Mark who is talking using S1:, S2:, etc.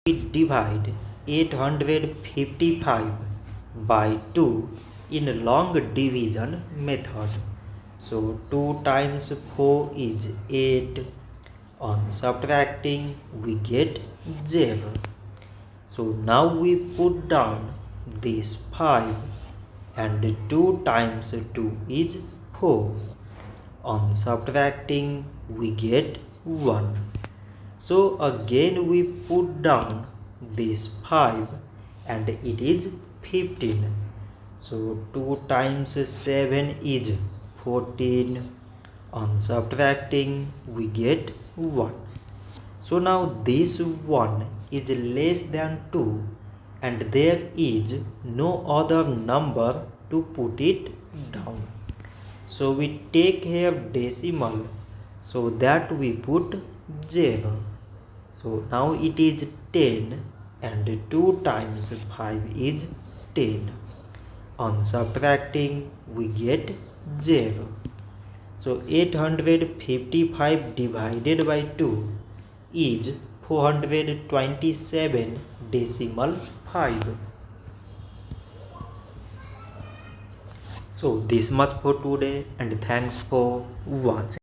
S1: we divide 855 by 2 in long division method. So 2 times 4 is 8. On subtracting we get 0. So now we put down this 5 and 2 times 2 is 4. On subtracting we get 1. So again we put down this 5 and it is 15. So 2 times 7 is 14. On subtracting we get 1. So now this 1 is less than 2 and there is no other number to put it down. So we take here decimal so that we put 0. So now it is 10 and 2 times 5 is 10. On subtracting we get 0. So 855 divided by 2 is 427 decimal 5. So this much for today and thanks for watching.